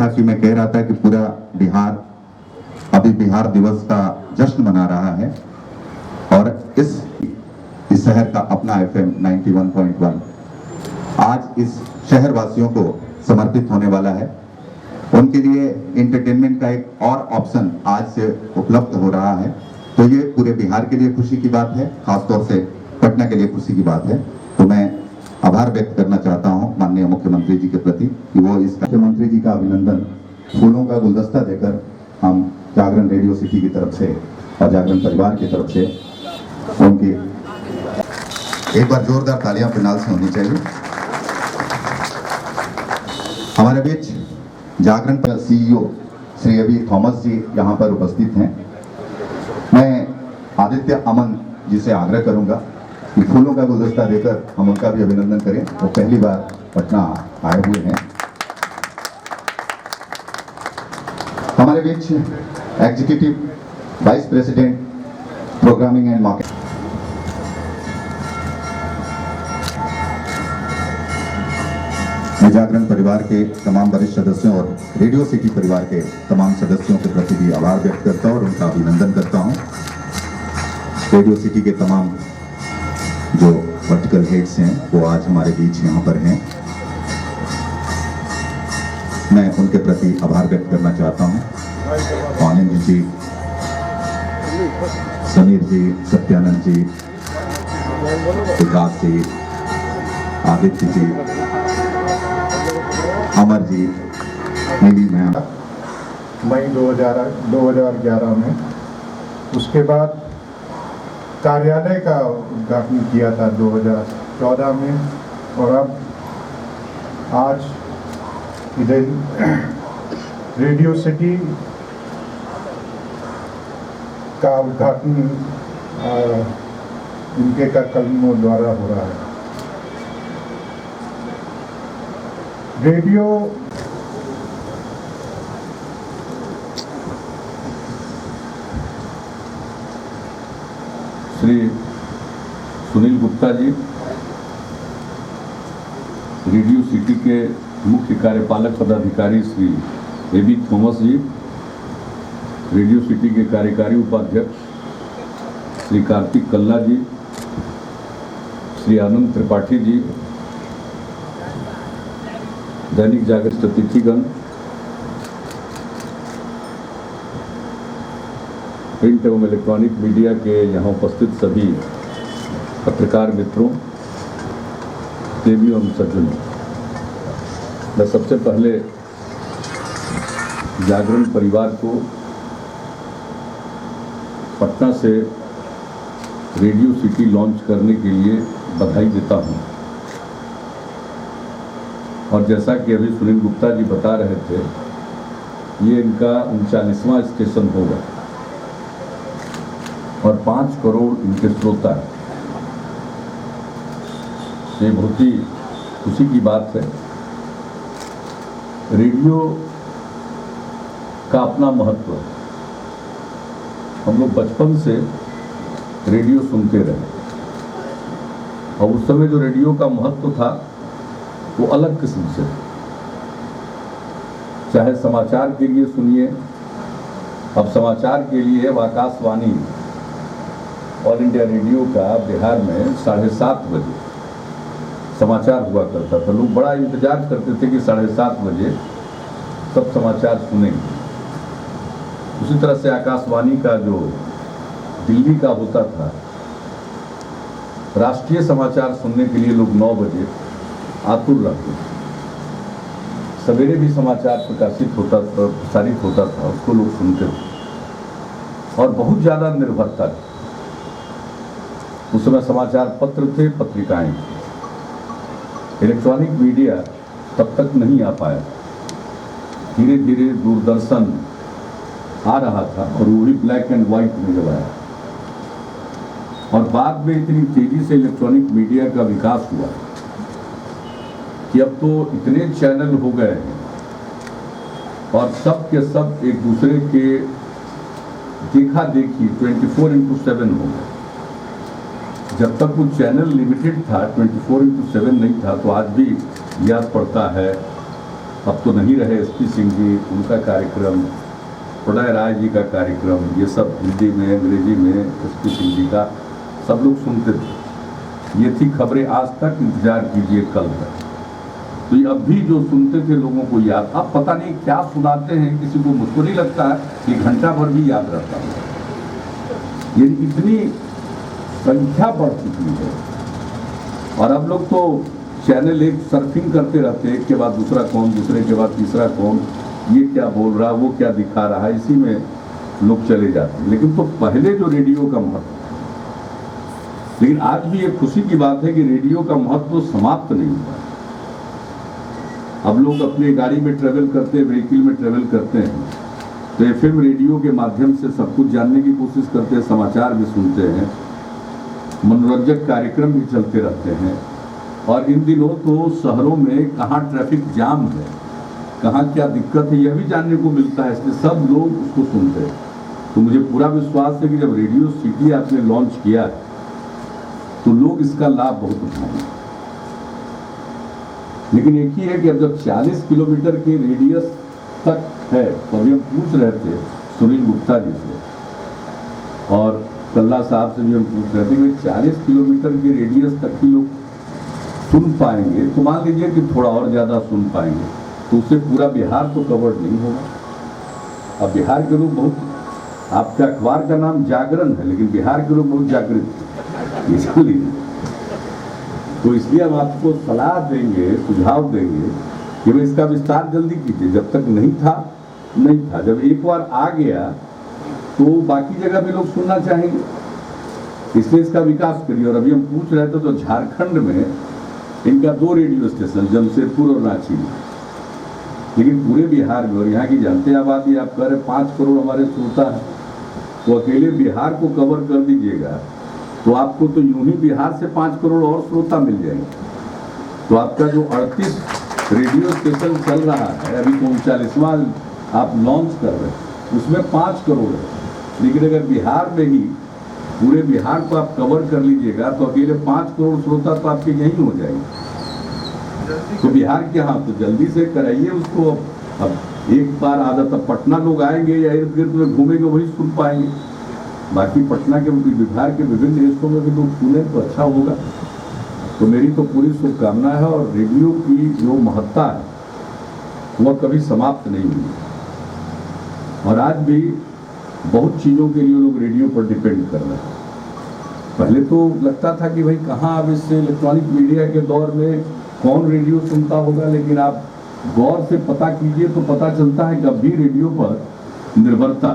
जैसा कि मैं कह रहा था कि पूरा बिहार अभी बिहार दिवस का जश्न मना रहा है और इस शहर का अपना FM 91.1 आज इस शहर वासियों को समर्पित होने वाला है। उनके लिए एंटरटेनमेंट का एक और ऑप्शन आज से उपलब्ध हो रहा है, तो ये पूरे बिहार के लिए खुशी की बात है, खासतौर से पटना के लिए खुशी की बात है। तो मैं आभार व्यक्त करना चाहता हूं माननीय मुख्यमंत्री जी के प्रति कि वो इस मुख्यमंत्री जी का अभिनंदन फूलों का गुलदस्ता देकर हम जागरण रेडियो सिटी की तरफ से और जागरण परिवार की तरफ से उनकी एक बार जोरदार तालियां फिनाल से होनी चाहिए। हमारे बीच जागरण पर CEO श्री अभी थॉमस जी यहाँ पर उपस्थित हैं। मैं आदित्य अमन जी से आग्रह करूंगा कि फूलों का गुलदस्ता देकर हम उनका भी अभिनंदन करें। वो पहली बार पटना आए हुए हैं। हमारे बीच executive vice president programming and marketing Jagran परिवार के तमाम वरिष्ठ सदस्यों और रेडियो सिटी परिवार के तमाम सदस्यों के प्रति भी आभार व्यक्त करता हूं और उनका अभिनंदन करता हूं। रेडियो सिटी के तमाम जो वर्टिकल हेड्स हैं वो आज हमारे बीच यहाँ पर हैं। मैं उनके प्रति आभार व्यक्त करना चाहता हूं। आनंद जी, समीर जी, सत्यानंद जी, विकास जी, आदित्य जी, अमर जी, नीली मैम। मई 2011 में, उसके बाद कार्यालय का उद्घाटन किया था 2014 में, और अब आज इधर रेडियो सिटी का उद्घाटन इनके का कलमों द्वारा हो रहा है। Radio Shri Sunil Gupta ji, radio city के मुख्य कार्यपालक पदाधिकारी श्री एबी थॉमस जी, रेडियो सिटी के कार्यकारी उपाध्यक्ष श्री कार्तिक कल्ला जी, श्री आनंद त्रिपाठी जी, दैनिक जागरण अतिथिगण, प्रिंट एवं इलेक्ट्रॉनिक मीडिया के यहाँ उपस्थित सभी पत्रकार मित्रों, देवियों एवं सज्जनों, मैं सबसे पहले जागरण परिवार को पटना से रेडियो सिटी लॉन्च करने के लिए बधाई देता हूँ। और जैसा कि अभी सुनील गुप्ता जी बता रहे थे, ये इनका 39वां स्टेशन होगा और 5 करोड़ इनके श्रोता हैं। ये बहुत ही खुशी की बात है। रेडियो का अपना महत्व है। हम लोग बचपन से रेडियो सुनते रहे और उस समय जो रेडियो का महत्व था वो अलग किस्म से, चाहे समाचार के लिए सुनिए, अब समाचार के लिए आकाशवाणी ऑल इंडिया रेडियो का बिहार में 7:30 बजे समाचार हुआ करता था। लोग बड़ा इंतजार करते थे कि 7:30 बजे सब समाचार सुनेंगे। उसी तरह से आकाशवाणी का जो दिल्ली का होता था, राष्ट्रीय समाचार सुनने के लिए लोग 9 बजे आतुर रहते थे। सवेरे भी समाचार प्रसारित होता था, उसको लोग सुनते थे और बहुत ज़्यादा निर्भरता थी। उस समय समाचार पत्र थे, पत्रिकाएं थी। इलेक्ट्रॉनिक मीडिया तब तक नहीं आ पाया। धीरे धीरे दूरदर्शन आ रहा था और वही ब्लैक एंड व्हाइट में जब आया, और बाद में इतनी तेजी से इलेक्ट्रॉनिक मीडिया का विकास हुआ कि अब तो इतने चैनल हो गए हैं और सब के सब एक दूसरे के देखा देखी 24/7 हो गए। जब तक वो चैनल लिमिटेड था, 24/7 नहीं था, तो आज भी याद पड़ता है अब तो नहीं रहे एसपी सिंह जी, उनका कार्यक्रम, प्रणय राय जी का कार्यक्रम, ये सब हिंदी में, अंग्रेजी में एसपी सिंह जी का सब लोग सुनते थे। ये थी खबरें आज तक, इंतजार कीजिए कल तक। तो ये अब भी जो सुनते थे लोगों को याद, अब पता नहीं क्या सुनाते हैं किसी को, मुझको नहीं लगता है कि घंटा भर भी याद रहता है। ये इतनी संख्या बढ़ चुकी है और अब लोग तो चैनल एक सर्फिंग करते रहते हैं, एक के बाद दूसरा कौन, दूसरे के बाद तीसरा कौन, ये क्या बोल रहा है, वो क्या दिखा रहा है, इसी में लोग चले जाते हैं। लेकिन तो पहले जो रेडियो का महत्व, लेकिन आज भी एक खुशी की बात है कि रेडियो का महत्व समाप्त नहीं हुआ। अब लोग अपनी गाड़ी में ट्रेवल करते हैं, व्हीकल में ट्रेवल करते हैं, तो एफएम रेडियो के माध्यम से सब कुछ जानने की कोशिश करते हैं, समाचार भी सुनते हैं, मनोरंजक कार्यक्रम भी चलते रहते हैं। और इन दिनों तो शहरों में कहाँ ट्रैफिक जाम है, कहाँ क्या दिक्कत है, यह भी जानने को मिलता है, इसलिए सब लोग उसको सुनते हैं। तो मुझे पूरा विश्वास है कि जब रेडियो सिटी आपने लॉन्च किया है तो लोग इसका लाभ बहुत उठाएंगे। लेकिन एक ही है कि अब जब 40 किलोमीटर के रेडियस तक है, तो अभी हम पूछ रहे थे सुनील गुप्ता जी से और कल्ला साहब से भी हम पूछ रहे थे कि 40 किलोमीटर के रेडियस तक ही लोग सुन पाएंगे, तो मान लीजिए कि थोड़ा और ज़्यादा सुन पाएंगे, तो उससे पूरा बिहार तो कवर नहीं होगा। अब बिहार के लोग बहुत, आपका अखबार का नाम जागरण है, लेकिन बिहार के लोग बहुत जागृत हैं, इसलिए तो इसलिए हम आपको सलाह देंगे, सुझाव देंगे कि भाई इसका विस्तार जल्दी कीजिए। जब तक नहीं था, जब एक बार आ गया तो बाकी जगह भी लोग सुनना चाहेंगे, इसलिए इसका विकास करिए। और अभी हम पूछ रहे थे तो झारखंड में इनका 2 रेडियो स्टेशन, जमशेदपुर और रांची में, लेकिन पूरे बिहार में, और यहाँ की जानते आबादी आप कह रहे 5 करोड़ हमारे श्रोता है, तो अकेले बिहार को कवर कर दीजिएगा तो आपको तो यूं ही बिहार से 5 करोड़ और श्रोता मिल जाएंगे। तो आपका जो 38 रेडियो स्टेशन चल रहा है, अभी 39वां आप लॉन्च कर रहे हैं, उसमें 5 करोड़ है, लेकिन अगर बिहार में ही पूरे बिहार को आप कवर कर लीजिएगा तो अकेले 5 करोड़ श्रोता तो आपके यहीं हो जाएंगे। तो बिहार के, हाँ, तो जल्दी से कराइए उसको। अब एक बार आदत, अब पटना लोग आएंगे या इर्द गिर्द में घूमेंगे, वही सुन पाएंगे। बाकी पटना के, बिहार के विभिन्न हिस्सों में भी लोग सुने तो अच्छा होगा। तो मेरी तो पूरी शुभकामना है, और रेडियो की जो महत्ता है वह कभी समाप्त नहीं हुई, और आज भी बहुत चीज़ों के लिए लोग रेडियो पर डिपेंड कर रहे हैं। पहले तो लगता था कि भाई कहाँ, अब इस इलेक्ट्रॉनिक मीडिया के दौर में कौन रेडियो सुनता होगा, लेकिन आप गौर से पता कीजिए तो पता चलता है कि अब भी रेडियो पर निर्भरता,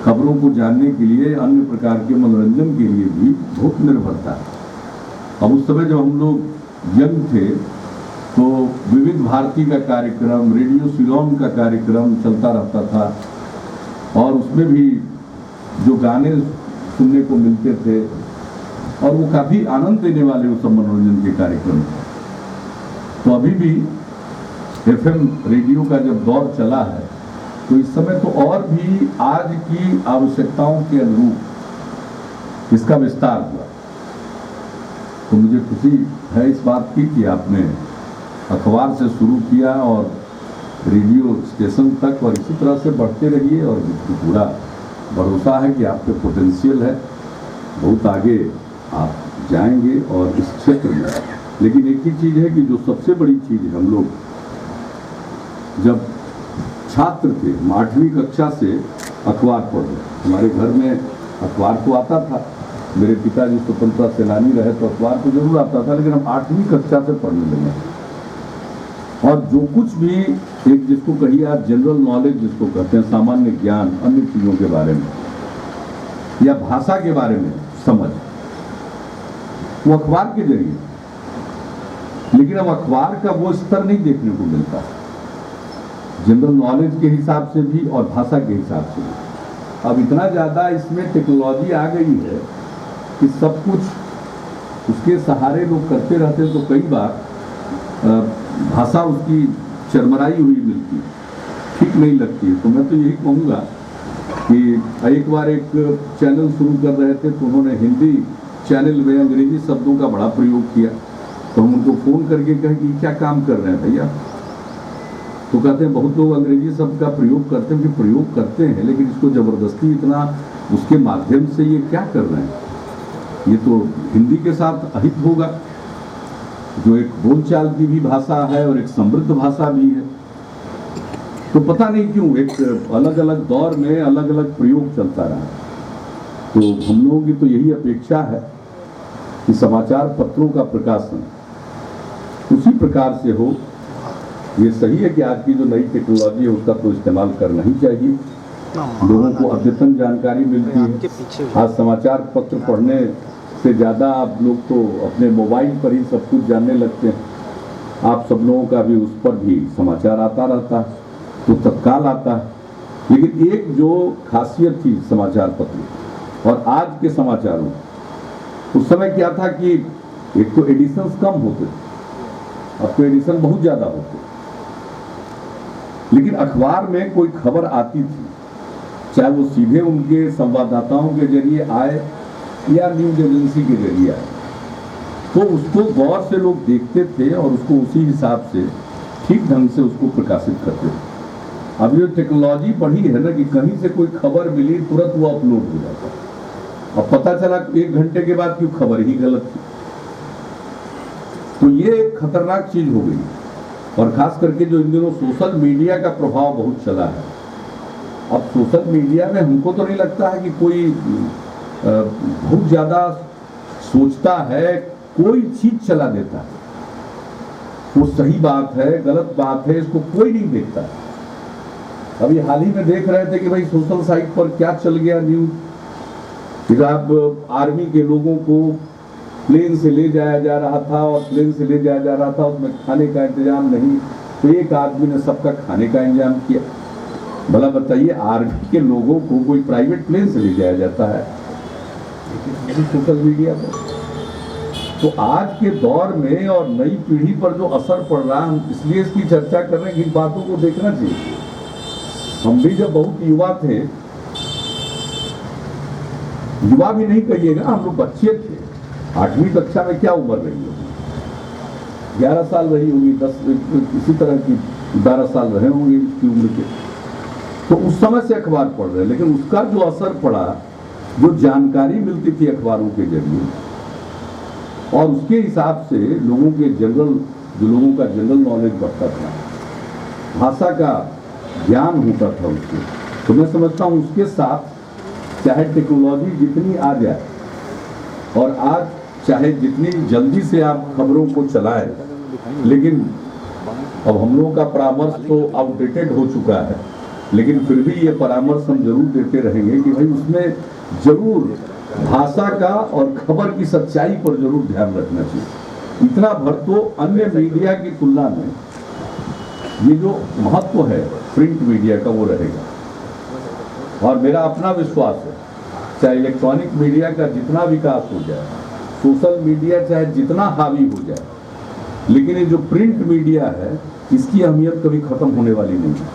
खबरों को जानने के लिए, अन्य प्रकार के मनोरंजन के लिए भी बहुत निर्भरता है। अब उस समय जब हम लोग यंग थे तो विविध भारती का कार्यक्रम, रेडियो सिलोन का कार्यक्रम चलता रहता था, और उसमें भी जो गाने सुनने को मिलते थे और वो काफ़ी आनंद देने वाले वो सब मनोरंजन के कार्यक्रम थे। तो अभी भी एफएम रेडियो का जब दौर चला है तो इस समय तो और भी आज की आवश्यकताओं के अनुरूप इसका विस्तार हुआ। तो मुझे खुशी है इस बात की कि आपने अखबार से शुरू किया और रेडियो स्टेशन तक, और इसी तरह से बढ़ते रहिए। और पूरा भरोसा है कि आपके पोटेंशियल है, बहुत आगे आप जाएंगे और इस क्षेत्र में। लेकिन एक ही चीज़ है कि जो सबसे बड़ी चीज़ है, हम लोग जब छात्र थे, 8वीं कक्षा से अखबार पढ़े, हमारे घर में अखबार तो आता था, मेरे पिताजी स्वतंत्रता सेनानी रहे तो अखबार तो जरूर आता था, लेकिन हम 8वीं कक्षा से पढ़ने लगे। और जो कुछ भी एक, जिसको कहिए आप जनरल नॉलेज जिसको कहते हैं, सामान्य ज्ञान, अन्य चीज़ों के बारे में या भाषा के बारे में समझ, वो अखबार के जरिए। लेकिन अब अखबार का वो स्तर नहीं देखने को मिलता, जनरल नॉलेज के हिसाब से भी और भाषा के हिसाब से भी। अब इतना ज़्यादा इसमें टेक्नोलॉजी आ गई है कि सब कुछ उसके सहारे लोग करते रहते, तो कई बार भाषा उसकी चरमराई हुई मिलती, ठीक नहीं लगती। तो मैं तो यही कहूँगा कि एक बार एक चैनल शुरू कर रहे थे तो उन्होंने हिंदी चैनल में अंग्रेजी शब्दों का बड़ा प्रयोग किया, तो हम उनको फ़ोन करके कहे कि क्या काम कर रहे हैं भैया, तो कहते हैं बहुत लोग अंग्रेजी शब्द का प्रयोग करते हैं, कि प्रयोग करते हैं लेकिन इसको ज़बरदस्ती इतना उसके माध्यम से ये क्या कर रहे हैं। ये तो हिंदी के साथ अहित होगा, जो एक बोलचाल की भी भाषा है और एक समृद्ध भाषा भी है। तो पता नहीं क्यों एक अलग अलग दौर में अलग अलग प्रयोग चलता रहा। तो हम लोगों की तो यही अपेक्षा है कि समाचार पत्रों का प्रकाशन उसी प्रकार से हो। ये सही है कि आज की जो नई टेक्नोलॉजी है उसका तो इस्तेमाल करना ही चाहिए, लोगों को अद्यतन जानकारी मिलती है। आज समाचार पत्र पढ़ने से ज़्यादा आप लोग तो अपने मोबाइल पर ही सब कुछ जानने लगते हैं। आप सब लोगों का भी उस पर भी समाचार आता रहता है, तो तत्काल आता है। लेकिन एक जो खासियत थी समाचार पत्र और आज के समाचारों, उस समय क्या था कि एक तो एडिशंस कम होते थे, अब तो एडिशन बहुत ज़्यादा होते, लेकिन अखबार में कोई खबर आती थी, चाहे वो सीधे उनके संवाददाताओं के जरिए आए या न्यूज एजेंसी के जरिए आए, तो उसको गौर से लोग देखते थे और उसको उसी हिसाब से ठीक ढंग से उसको प्रकाशित करते थे। अब ये टेक्नोलॉजी बढ़ी है ना कि कहीं से कोई खबर मिली तुरंत वो अपलोड हो जाता है। अब पता चला 1 घंटे के बाद क्यों खबर ही गलत थी। तो ये एक खतरनाक चीज हो गई। और खास करके जो इन दिनों सोशल मीडिया का प्रभाव बहुत चला है। अब सोशल मीडिया में हमको तो नहीं लगता है कि कोई बहुत ज़्यादा सोचता है, कोई चीज चला देता है, वो सही बात है गलत बात है इसको कोई नहीं देखता है। अभी हाल ही में देख रहे थे कि भाई सोशल साइट पर क्या चल गया न्यूज, कि आप आर्मी के लोगों को प्लेन से ले जाया जा रहा था और प्लेन से ले जाया जा रहा था, उसमें खाने का इंतजाम नहीं, तो एक आदमी ने सबका खाने का इंतजाम किया। भला बताइए, आर्मी के लोगों को कोई प्राइवेट प्लेन से ले जाया जाता है सोशल मीडिया पर? तो आज के दौर में और नई पीढ़ी पर जो असर पड़ रहा है, हम इसलिए इसकी चर्चा कर रहे हैं कि इन बातों को देखना चाहिए। हम भी जब बहुत युवा थे, युवा भी नहीं कहिएगा, हम लोग बच्चे थे, 8वीं कक्षा में क्या उम्र रही होगी, 11 साल रही होगी, 10 इसी तरह की 12 साल रहे होंगे इसकी उम्र के। तो उस समय से अखबार पढ़ रहे हैं, लेकिन उसका जो असर पड़ा, जो जानकारी मिलती थी अखबारों के जरिए, और उसके हिसाब से लोगों के लोगों का जनरल नॉलेज बढ़ता था, भाषा का ज्ञान होता था उससे। तो मैं समझता हूँ उसके साथ चाहे टेक्नोलॉजी जितनी आ जाए और आज चाहे जितनी जल्दी से आप खबरों को चलाएं, लेकिन अब हम लोगों का परामर्श तो आउटडेटेड हो चुका है, लेकिन फिर भी ये परामर्श हम जरूर देते रहेंगे कि भाई उसमें जरूर भाषा का और खबर की सच्चाई पर जरूर ध्यान रखना चाहिए। इतना भर तो अन्य मीडिया की तुलना में ये जो महत्व है प्रिंट मीडिया का वो रहेगा। और मेरा अपना विश्वास है, चाहे इलेक्ट्रॉनिक मीडिया का जितना विकास हो जाए, सोशल मीडिया चाहे जितना हावी हो जाए, लेकिन ये जो प्रिंट मीडिया है इसकी अहमियत कभी खत्म होने वाली नहीं है।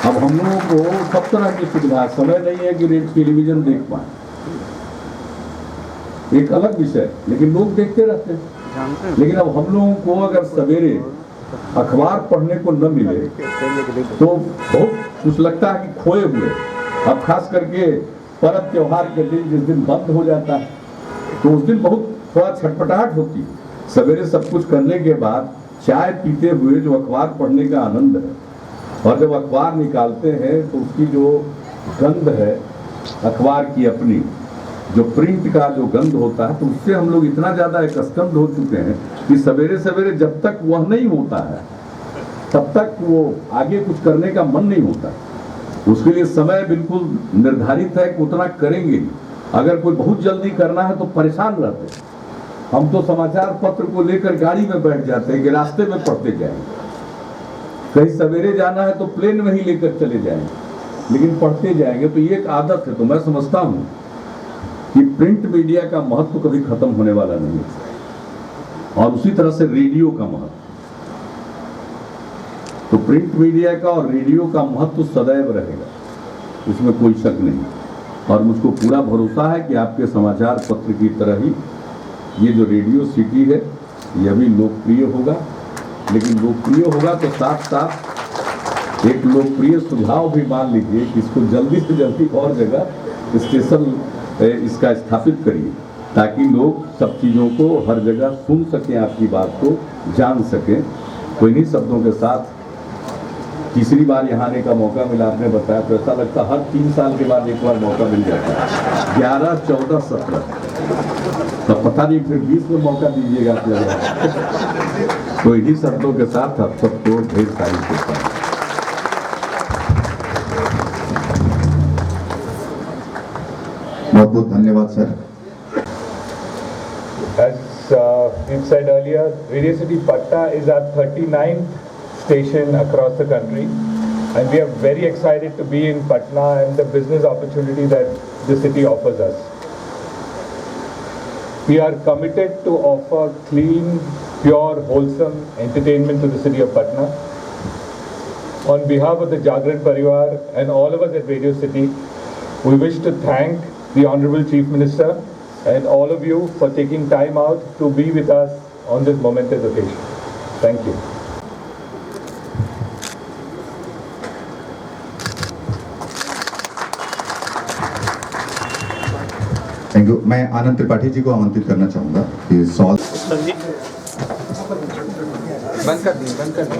अब हम लोगों को सब तरह की सुविधा, समय नहीं है कि टेलीविजन देख पाए, एक अलग विषय, लेकिन लोग देखते रहते हैं। लेकिन अब हम लोगों को अगर सवेरे अखबार पढ़ने को न मिले तो बहुत कुछ लगता है कि खोए हुए। अब खास करके पर्व त्योहार के दिन जिस दिन बंद हो जाता है, तो उस दिन बहुत थोड़ा छटपटाहट होती है। सवेरे सब कुछ करने के बाद चाय पीते हुए जो अखबार पढ़ने का आनंद है, और जब अखबार निकालते हैं तो उसकी जो गंध है अखबार की अपनी, जो प्रिंट का जो गंध होता है, तो उससे हम लोग इतना ज़्यादा एकस्टम्ड हो चुके हैं कि सवेरे सवेरे जब तक वह नहीं होता है तब तक वो आगे कुछ करने का मन नहीं होता। उसके लिए समय बिल्कुल निर्धारित है कि उतना करेंगे। अगर कोई बहुत जल्दी करना है तो परेशान रहते हैं। हम तो समाचार पत्र को लेकर गाड़ी में बैठ जाते हैं कि रास्ते में पढ़ते जाएंगे, कहीं सवेरे जाना है तो प्लेन में ही लेकर चले जाएंगे, लेकिन पढ़ते जाएंगे। तो ये एक आदत है। तो मैं समझता हूँ कि प्रिंट मीडिया का महत्व कभी खत्म होने वाला नहीं है, और उसी तरह से रेडियो का महत्व। तो प्रिंट मीडिया का और रेडियो का महत्व सदैव रहेगा, इसमें कोई शक नहीं। और मुझको पूरा भरोसा है कि आपके समाचार पत्र की तरह ही ये जो रेडियो सिटी है ये भी लोकप्रिय होगा लेकिन लोकप्रिय होगा तो साथ साथ एक लोकप्रिय सुझाव भी मान लीजिए कि इसको जल्दी से जल्दी और जगह स्टेशन इसका स्थापित करिए, ताकि लोग सब चीज़ों को हर जगह सुन सकें, आपकी बात को जान सकें। तो इन्हीं शब्दों के साथ तीसरी बार यहाँ आने का मौका मिला, आपने बताया तो ऐसा लगता हर 3 साल के बाद एक बार मौका मिल जाता है। 11, 14, 17 तो पता नहीं फिर 20 में मौका दीजिएगा आप लोग। तो इन्हीं शब्दों के साथ आप सबको ढेर सारी शुभकामनाएं। बहुत बहुत धन्यवाद sir. As we've said earlier, Radio City Patna is our 39th station across the country, and we are very excited to be in Patna and the business opportunity that the city offers us. We are committed to offer clean, pure, wholesome entertainment to the city of Patna. On behalf of the Jagran Parivar and all of us at Radio City, we wish to thank the Honorable Chief Minister and all of you for taking time out to be with us on this momentous occasion. Thank you. Thank you. मैं आनंद त्रिपाठी जी को आमंत्रित करना चाहूंगा कि solve बंद कर दी, बंद कर दी।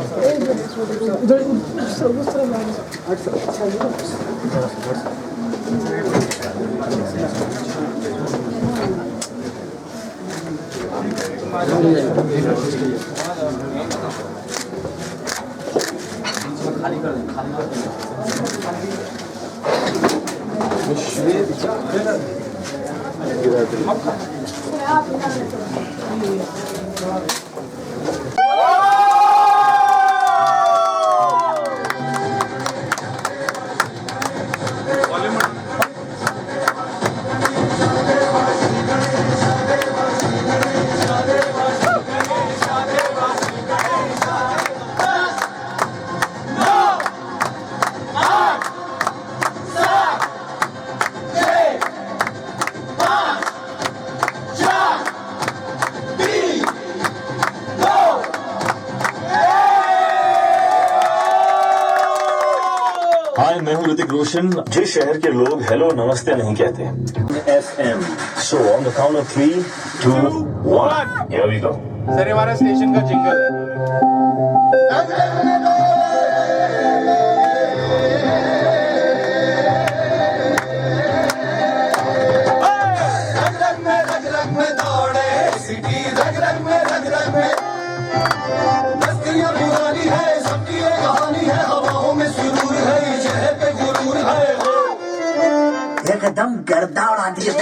हाय, मैं हूँ ऋतिक रोशन। जिस शहर के लोग हेलो नमस्ते नहीं कहते। FM so on the count of 3, 2, 1 here we go. Sir, हमारा स्टेशन का जिंगल है। एकदम गर्दा उड़ा दिए।